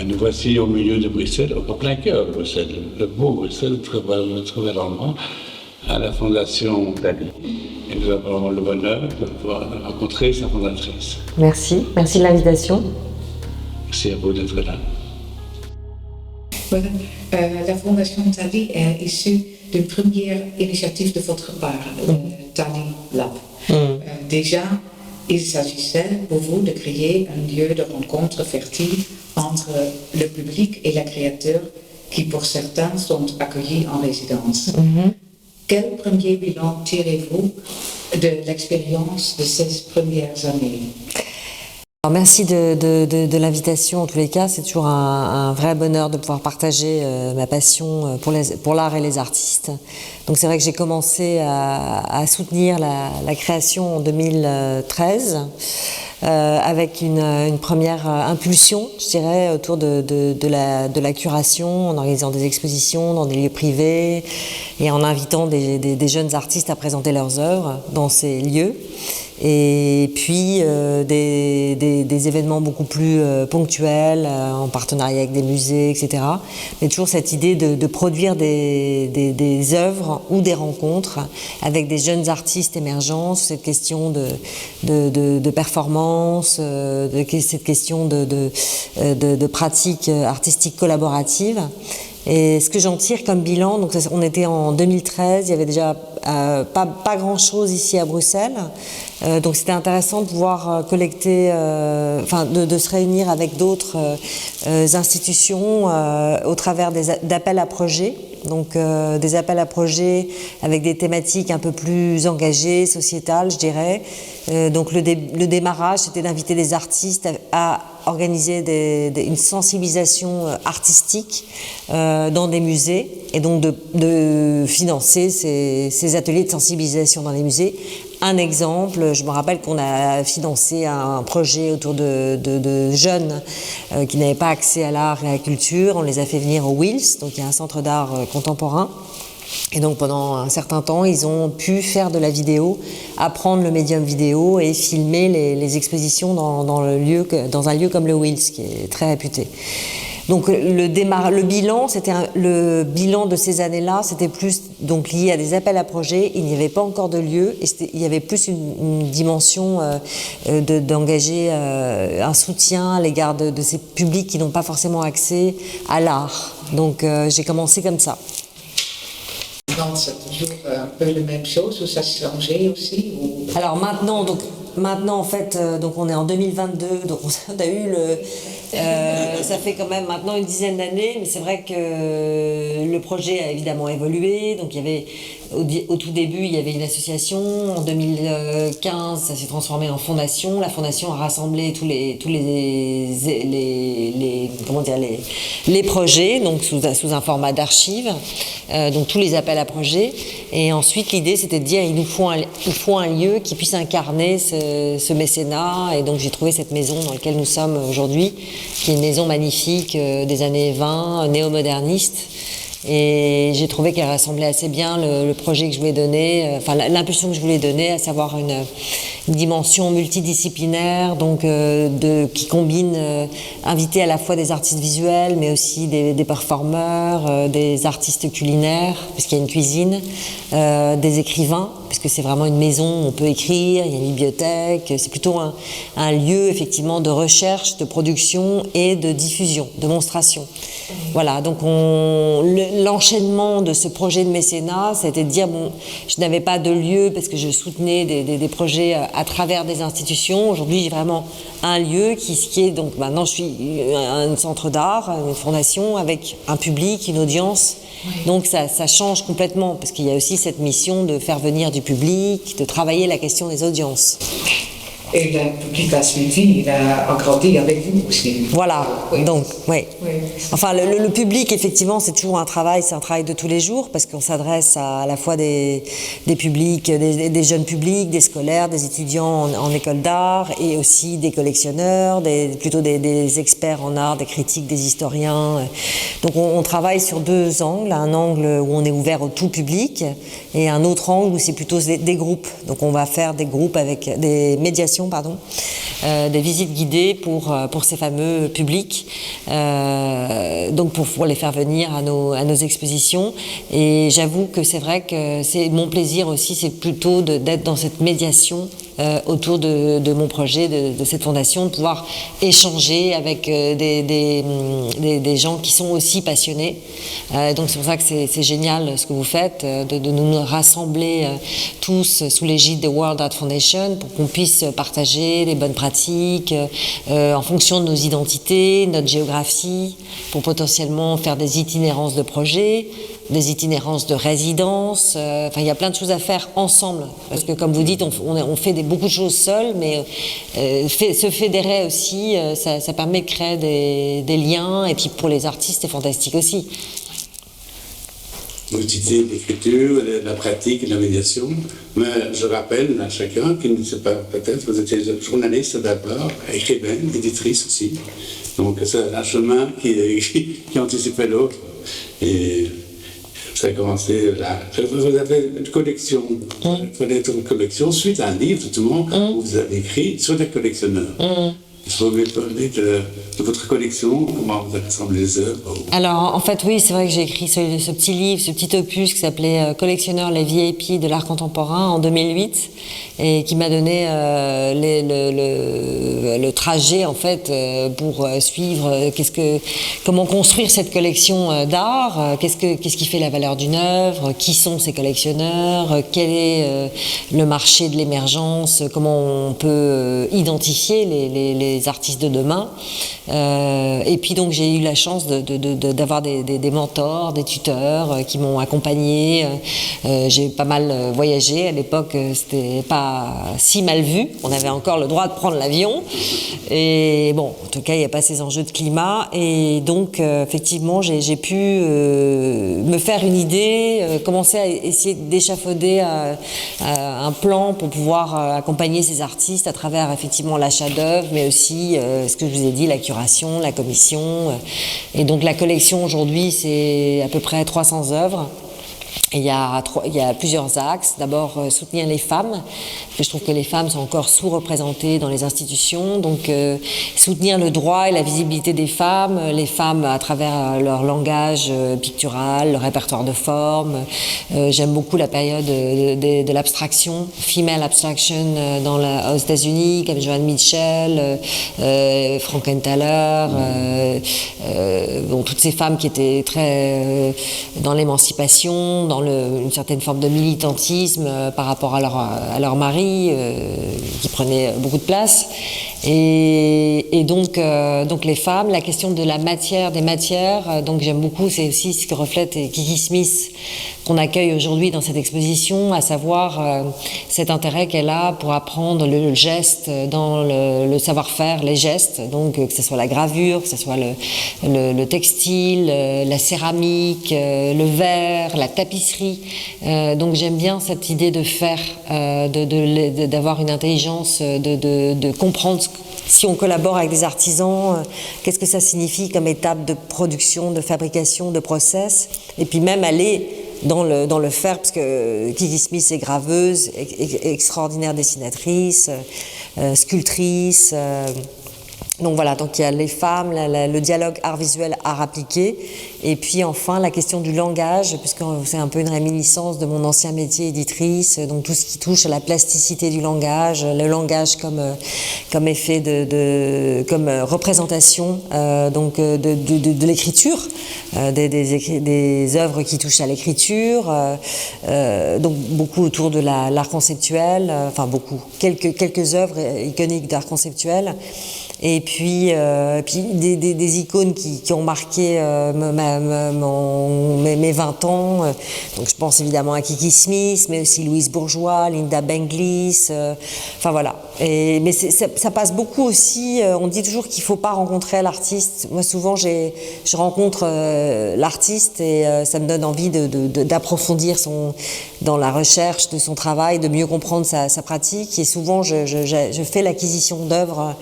Nous voici au milieu de Bruxelles, au plein cœur de Bruxelles, le beau Bruxelles, très bel endroit, à la Fondation Dali. Et nous avons le bonheur de pouvoir rencontrer sa fondatrice. Merci de l'invitation. Merci à vous d'être là. Voilà. La Fondation Dali est issue d'une première initiative de votre part, Dali Lab. Déjà, il s'agissait pour vous de créer un lieu de rencontre fertile entre le public et les créateurs qui, pour certains, sont accueillis en résidence. Quel premier bilan tirez-vous de l'expérience de ces premières années? Alors, merci de l'invitation. En tous les cas, c'est toujours un vrai bonheur de pouvoir partager ma passion pour l'art et les artistes. Donc c'est vrai que j'ai commencé à soutenir la création en 2013 avec une première impulsion, je dirais, autour de la curation, en organisant des expositions dans des lieux privés et en invitant des jeunes artistes à présenter leurs œuvres dans ces lieux. Et puis des événements beaucoup plus ponctuels, en partenariat avec des musées, etc. Mais toujours cette idée de produire des œuvres ou des rencontres avec des jeunes artistes émergents sur cette question de performance, cette question de pratique artistique collaborative. Et ce que j'en tire comme bilan, donc on était en 2013, il y avait déjà pas grand-chose ici à Bruxelles. Donc c'était intéressant de pouvoir collecter, de se réunir avec d'autres institutions au travers d'appels à projets. Donc des appels à projets avec des thématiques un peu plus engagées, sociétales, je dirais. Donc le démarrage, c'était d'inviter des artistes à organiser une sensibilisation artistique dans des musées et donc de financer ces ateliers de sensibilisation dans les musées. Un exemple, je me rappelle qu'on a financé un projet autour de jeunes qui n'avaient pas accès à l'art et à la culture. On les a fait venir au Wills, donc il y a un centre d'art contemporain. Et donc pendant un certain temps, ils ont pu faire de la vidéo, apprendre le médium vidéo et filmer les expositions dans un lieu comme le Wills, qui est très réputé. Donc le bilan de ces années-là, c'était plus donc lié à des appels à projets. Il n'y avait pas encore de lieu et il y avait plus une dimension d'engager un soutien à l'égard de ces publics qui n'ont pas forcément accès à l'art. Donc j'ai commencé comme ça. C'est toujours un peu la même chose ou ça a changé aussi ou... Alors maintenant en fait, donc on est en 2022, donc on a eu ça fait quand même maintenant une dizaine d'années, mais c'est vrai que le projet a évidemment évolué. Donc il y avait au tout début il y avait une association. En 2015, ça s'est transformé en fondation. La fondation a rassemblé tous les projets, donc sous un format d'archives, donc tous les appels à projets. Et ensuite l'idée c'était de dire il faut un lieu qui puisse incarner ce mécénat. Et donc j'ai trouvé cette maison dans laquelle nous sommes aujourd'hui, qui est une maison magnifique des années 20, néo-moderniste. Et j'ai trouvé qu'elle rassemblait assez bien le projet que je voulais donner, l'impulsion que je voulais donner, à savoir une dimension multidisciplinaire, donc qui combine inviter à la fois des artistes visuels, mais aussi des performeurs, des artistes culinaires, puisqu'il y a une cuisine, des écrivains, puisque c'est vraiment une maison où on peut écrire, il y a une bibliothèque, c'est plutôt un lieu effectivement de recherche, de production et de diffusion, de monstration. Voilà, donc l'enchaînement de ce projet de mécénat, c'était de dire, bon, je n'avais pas de lieu parce que je soutenais des projets à travers des institutions. Aujourd'hui, j'ai vraiment un lieu qui est, donc maintenant je suis un centre d'art, une fondation avec un public, une audience. Oui. Donc ça change complètement parce qu'il y a aussi cette mission de faire venir du public, de travailler la question des audiences. Et le public a suivi, il a grandi avec vous aussi. Voilà, oui. Donc, oui. Enfin, le public, effectivement, c'est toujours un travail de tous les jours, parce qu'on s'adresse à la fois des publics, des jeunes publics, des scolaires, des étudiants en école d'art, et aussi des collectionneurs, plutôt des experts en art, des critiques, des historiens. Donc, on travaille sur deux angles, un angle où on est ouvert au tout public, et un autre angle où c'est plutôt des groupes. Donc, on va faire des groupes avec des médiations fondation, des visites guidées pour ces fameux publics, donc pour les faire venir à nos expositions. Et j'avoue que c'est vrai que c'est mon plaisir aussi, c'est plutôt d'être dans cette médiation autour de mon projet, de cette fondation, de pouvoir échanger avec des gens qui sont aussi passionnés. Donc c'est pour ça que c'est génial ce que vous faites, de nous rassembler tous sous l'égide de World Art Foundation pour qu'on puisse partager les bonnes pratiques en fonction de nos identités, notre géographie, pour potentiellement faire des itinérances de projets, des itinérances de résidence. Enfin, il y a plein de choses à faire ensemble. Parce que, comme vous dites, on fait beaucoup de choses seuls, mais se fédérer aussi, ça permet de créer des liens. Et puis, pour les artistes, c'est fantastique aussi. Vous utilisez l'écriture, la pratique et la médiation, mais je rappelle à chacun qui ne sait pas, peut-être, vous étiez journaliste d'abord, écrivaine, éditrice aussi. Donc, c'est un chemin qui anticipait l'autre. Et ça a commencé là. Vous avez une collection, vous fallait être une collection suite à un livre, justement, où vous avez écrit sur les collectionneurs. Vous pouvez parler de votre collection, comment vous avez rassemblé les œuvres? Alors, en fait, oui, c'est vrai que j'ai écrit ce petit livre, ce petit opus qui s'appelait Collectionneurs, les VIP de l'art contemporain en 2008 et qui m'a donné le trajet, en fait, pour suivre comment construire cette collection d'art, qu'est-ce qui fait la valeur d'une œuvre, qui sont ces collectionneurs, quel est le marché de l'émergence, comment on peut identifier les artistes de demain. Et puis donc j'ai eu la chance d'avoir des mentors, des tuteurs qui m'ont accompagnée. J'ai pas mal voyagé. À l'époque, c'était pas si mal vu. On avait encore le droit de prendre l'avion. Et bon, en tout cas, il n'y a pas ces enjeux de climat. Et donc, effectivement, j'ai pu me faire une idée, commencer à essayer d'échafauder un plan pour pouvoir accompagner ces artistes à travers effectivement l'achat d'œuvres, mais aussi ce que je vous ai dit, la curation, la commission. Et donc la collection aujourd'hui, c'est à peu près 300 œuvres. Et il y a plusieurs axes. D'abord, soutenir les femmes, parce que je trouve que les femmes sont encore sous-représentées dans les institutions. Donc, soutenir le droit et la visibilité des femmes, les femmes à travers leur langage pictural, leur répertoire de formes. J'aime beaucoup la période de l'abstraction, female abstraction aux États-Unis, comme Joan Mitchell, Frankenthaler, toutes ces femmes qui étaient très dans l'émancipation, dans une certaine forme de militantisme par rapport à leur mari qui prenait beaucoup de place. Et donc les femmes, la question de la matière, des matières, donc j'aime beaucoup, c'est aussi ce que reflète Kiki Smith qu'on accueille aujourd'hui dans cette exposition, à savoir cet intérêt qu'elle a pour apprendre le geste dans le savoir-faire, les gestes, donc que ce soit la gravure, que ce soit le textile, la céramique, le verre, la tapisserie. Donc j'aime bien cette idée de faire, d'avoir une intelligence, de comprendre si on collabore avec des artisans, qu'est-ce que ça signifie comme étape de production, de fabrication, de process, et puis même aller dans le faire, parce que Kiki Smith est graveuse, extraordinaire dessinatrice, sculptrice. Donc voilà, donc il y a les femmes, le dialogue art visuel, art appliqué, et puis enfin la question du langage, puisque c'est un peu une réminiscence de mon ancien métier éditrice, donc tout ce qui touche à la plasticité du langage, le langage comme effet comme représentation donc de l'écriture, des œuvres qui touchent à l'écriture, donc beaucoup autour de l'art conceptuel, enfin beaucoup, quelques œuvres iconiques d'art conceptuel. Et puis des icônes qui ont marqué mes 20 ans. Donc je pense évidemment à Kiki Smith, mais aussi Louise Bourgeois, Linda Benglis. Enfin voilà. Mais ça passe beaucoup aussi. On dit toujours qu'il ne faut pas rencontrer l'artiste. Moi souvent je rencontre l'artiste et ça me donne envie d'approfondir dans la recherche de son travail, de mieux comprendre sa pratique. Et souvent je fais l'acquisition d'œuvres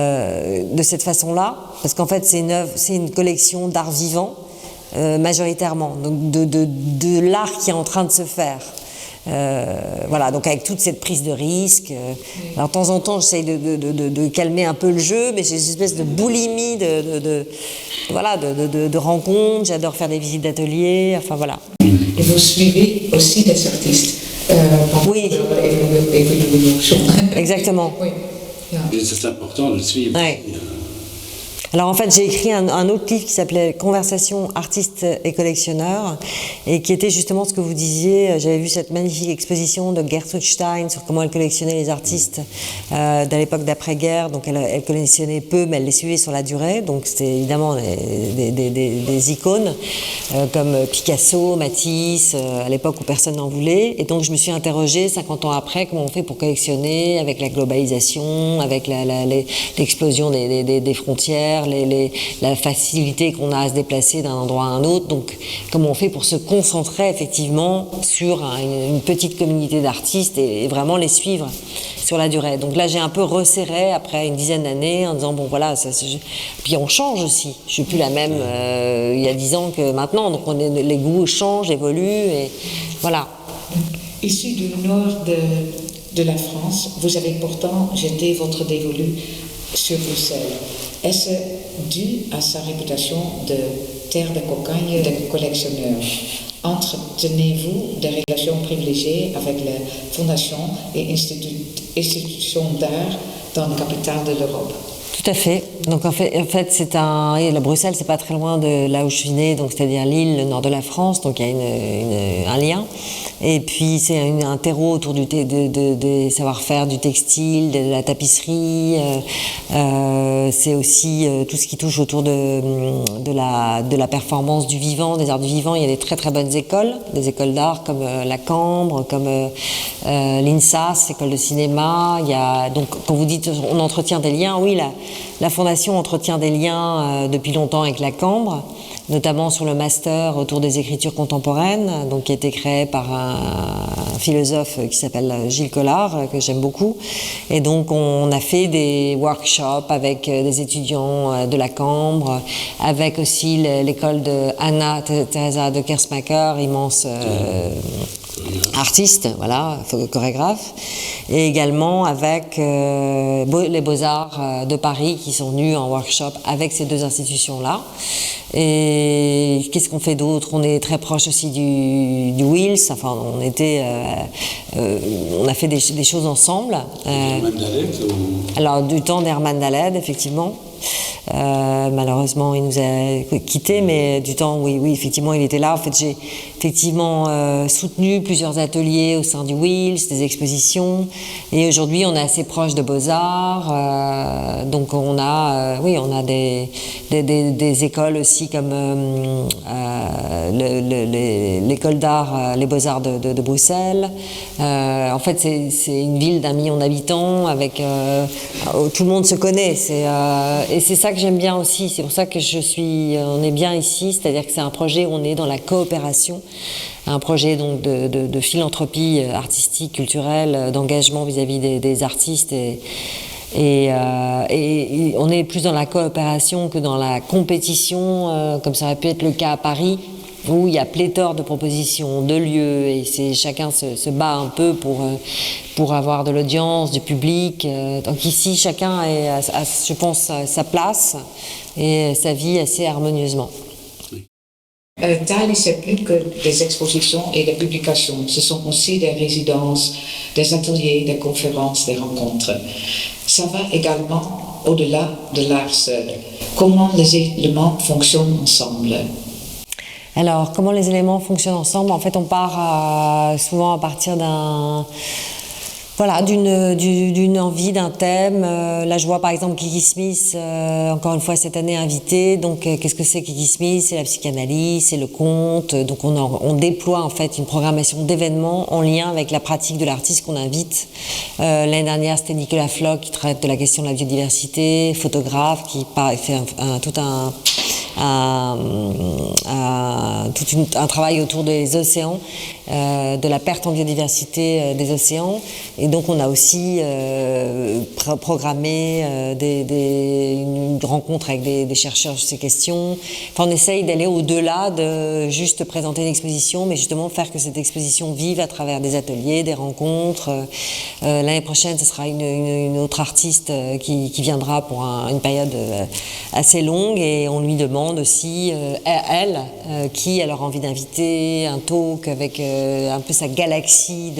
de cette façon-là, parce qu'en fait c'est une collection d'art vivant majoritairement, donc de l'art qui est en train de se faire. Voilà, donc avec toute cette prise de risque. Alors de temps en temps, j'essaye de calmer un peu le jeu, mais j'ai une espèce de boulimie de rencontres. J'adore faire des visites d'ateliers, enfin voilà. Et vous suivez aussi des artistes. Oui. Évolution. Exactement. Oui. Et c'est important de le suivre. Ouais. Alors en fait, j'ai écrit un autre livre qui s'appelait Conversations artistes et collectionneurs et qui était justement ce que vous disiez. J'avais vu cette magnifique exposition de Gertrude Stein sur comment elle collectionnait les artistes de l'époque d'après-guerre. Donc elle collectionnait peu, mais elle les suivait sur la durée. Donc c'était évidemment des icônes comme Picasso, Matisse, à l'époque où personne n'en voulait. Et donc je me suis interrogée 50 ans après comment on fait pour collectionner avec la globalisation, avec l'explosion des frontières, la facilité qu'on a à se déplacer d'un endroit à un autre. Donc, comment on fait pour se concentrer effectivement sur une petite communauté d'artistes et vraiment les suivre sur la durée. Donc là, j'ai un peu resserré après une dizaine d'années en disant, bon voilà, puis on change aussi. Je suis plus la même il y a 10 ans que maintenant. Donc les goûts changent, évoluent et voilà. Issu du nord de la France, vous avez pourtant jeté votre dévolu sur Bruxelles. Est-ce dû à sa réputation de terre de cocagne de collectionneur? Entretenez-vous des relations privilégiées avec les fondations et institutions d'art dans la capitale de l'Europe? Tout à fait. Donc en fait la Bruxelles, c'est pas très loin de là où je suis née, donc c'est-à-dire Lille, le nord de la France, donc il y a un lien. Et puis c'est un terreau autour des savoir-faire du textile, de la tapisserie. C'est aussi tout ce qui touche autour de la performance du vivant, des arts du vivant. Il y a des très très bonnes écoles, des écoles d'art comme la Cambre, comme l'INSAS, école de cinéma. Il y a donc quand vous dites on entretient des liens, oui, la Fondation entretient des liens depuis longtemps avec la Cambre, notamment sur le master autour des écritures contemporaines, donc qui a été créé par un philosophe qui s'appelle Gilles Collard, que j'aime beaucoup. Et donc on a fait des workshops avec des étudiants de la Cambre, avec aussi l'école de Anna Teresa de Kersmacher, immense artiste, voilà, chorégraphe, et également avec les Beaux-Arts de Paris qui sont venus en workshop avec ces deux institutions-là. Et qu'est-ce qu'on fait d'autre? On est très proche aussi du Wills, enfin on a fait des choses ensemble. Alors du temps d'Herman Dalled, effectivement. Malheureusement, il nous a quittés, mais du temps, oui, effectivement, il était là. En fait, j'ai effectivement soutenu plusieurs ateliers au sein du Wills, des expositions, et aujourd'hui, on est assez proche de Beaux-Arts. Donc, on a des écoles aussi comme l'école d'art, les Beaux-Arts de Bruxelles. En fait, c'est une ville d'1 million d'habitants avec tout le monde se connaît. Et c'est ça que j'aime bien aussi, c'est pour ça que on est bien ici, c'est-à-dire que c'est un projet où on est dans la coopération, un projet donc de philanthropie artistique, culturelle, d'engagement vis-à-vis des artistes et on est plus dans la coopération que dans la compétition, comme ça aurait pu être le cas à Paris, où il y a pléthore de propositions, de lieux, et chacun se bat un peu pour avoir de l'audience, du public. Donc ici, chacun a, je pense, sa place et sa vie assez harmonieusement. Thalie, c'est plus que des expositions et des publications. Ce sont aussi des résidences, des ateliers, des conférences, des rencontres. Ça va également au-delà de l'art seul. Comment les éléments fonctionnent ensemble? Alors, comment les éléments fonctionnent ensemble? En fait, on part souvent à partir d'une envie, d'un thème. Là, je vois par exemple Kiki Smith, encore une fois cette année invitée. Donc, qu'est-ce que c'est Kiki Smith? C'est la psychanalyse, c'est le conte. Donc, on déploie en fait une programmation d'événements en lien avec la pratique de l'artiste qu'on invite. L'année dernière, c'était Nicolas Floch qui traite de la question de la biodiversité, photographe qui fait un travail autour des océans. de la perte en biodiversité des océans. Et donc on a aussi programmé une rencontre avec des chercheurs sur ces questions. Enfin, on essaye d'aller au-delà de juste présenter une exposition, mais justement faire que cette exposition vive à travers des ateliers, des rencontres. L'année prochaine, ce sera une autre artiste qui viendra pour une période assez longue, et on lui demande aussi, elle, qui elle aura envie d'inviter, un talk avec un peu sa galaxie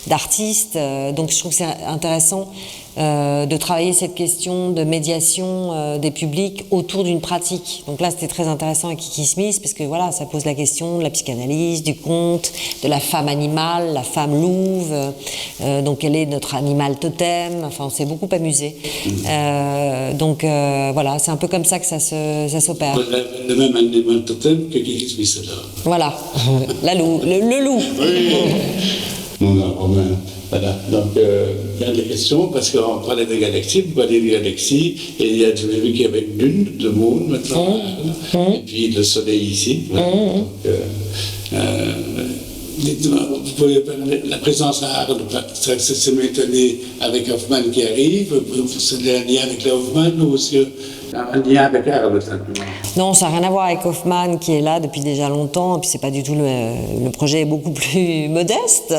d'artistes. Donc je trouve que c'est intéressant de travailler cette question de médiation des publics autour d'une pratique. Donc là, c'était très intéressant avec Kiki Smith, parce que voilà, ça pose la question de la psychanalyse, du conte, de la femme animale, la femme louve, donc quel est notre animal totem. Enfin, on s'est beaucoup amusé. Donc voilà, c'est un peu comme ça que ça s'opère. Le même animal totem que Kiki Smith, là. Voilà, le loup. Oui. Non, Romain. Voilà, donc il y a des questions, parce qu'on parlait des galaxies, vous parlez des galaxies, et il y a du vu qu'il y avait une lune, le monde maintenant, et puis le soleil ici. Voilà. Donc, vous pouvez parler de la présence à Arles, c'est m'étonner avec Hoffmann qui arrive, c'est un lien avec Hoffmann ou c'est un lien avec Arles simplement? Non, ça n'a rien à voir avec Hoffmann qui est là depuis déjà longtemps, et puis c'est pas du tout le projet est beaucoup plus modeste.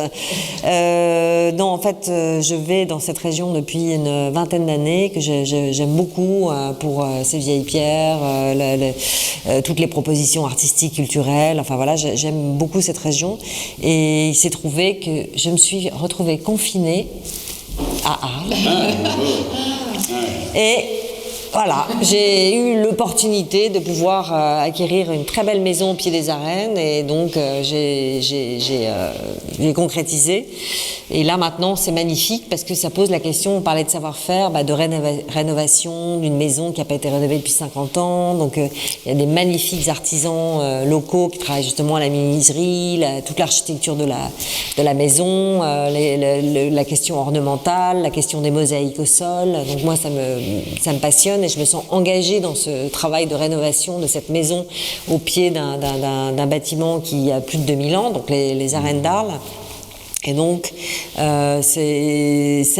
Non, en fait, je vais dans cette région depuis une vingtaine d'années, que j'aime beaucoup pour ces vieilles pierres, toutes les propositions artistiques, culturelles, enfin voilà, j'aime beaucoup cette région, et il s'est trouvé que je me suis retrouvée confinée à Arles. Et voilà, j'ai eu l'opportunité de pouvoir acquérir une très belle maison au pied des arènes, et donc j'ai concrétisé. Et là maintenant c'est magnifique, parce que ça pose la question, on parlait de savoir-faire, de rénovation d'une maison qui n'a pas été rénovée depuis 50 ans. Donc il y a des magnifiques artisans locaux qui travaillent justement à la menuiserie, toute l'architecture de la maison, la question ornementale, la question des mosaïques au sol. Donc moi ça me passionne, et je me sens engagée dans ce travail de rénovation de cette maison au pied d'un bâtiment qui a plus de 2000 ans, donc les arènes d'Arles. Et donc, ça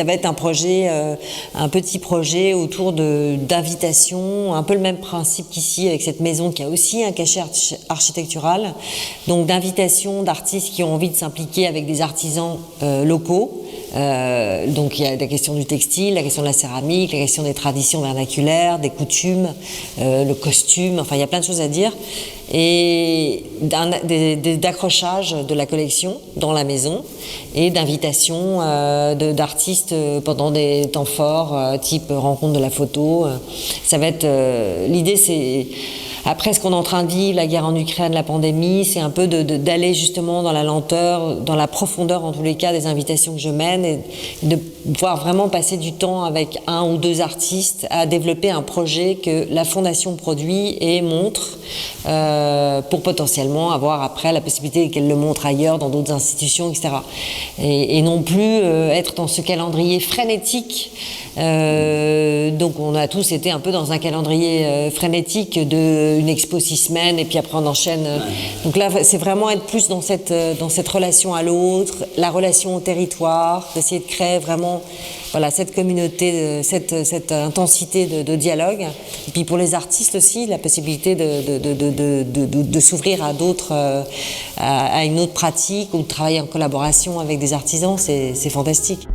va être un projet, un petit projet autour d'invitation, un peu le même principe qu'ici avec cette maison qui a aussi un cachet architectural, donc d'invitation d'artistes qui ont envie de s'impliquer avec des artisans locaux. Donc il y a la question du textile, la question de la céramique, la question des traditions vernaculaires, des coutumes, le costume, enfin il y a plein de choses à dire, et d'accrochage de la collection dans la maison, et d'invitation d'artistes pendant des temps forts, type rencontre de la photo. Ça va être l'idée, c'est après ce qu'on est en train de vivre, la guerre en Ukraine, la pandémie, c'est un peu d'aller justement dans la lenteur, dans la profondeur en tous les cas des invitations que je mène, et de pouvoir vraiment passer du temps avec un ou deux artistes à développer un projet que la Fondation produit et montre, pour potentiellement avoir après la possibilité qu'elle le montre ailleurs, dans d'autres institutions, etc. Et non plus être dans ce calendrier frénétique. Donc on a tous été un peu dans un calendrier frénétique d'une expo 6 semaines, et puis après on enchaîne. Donc là c'est vraiment être plus dans cette relation à l'autre, la relation au territoire, d'essayer de créer vraiment cette communauté, cette intensité de dialogue. Et puis pour les artistes aussi, la possibilité de s'ouvrir à d'autres, à une autre pratique, ou de travailler en collaboration avec des artisans, c'est fantastique.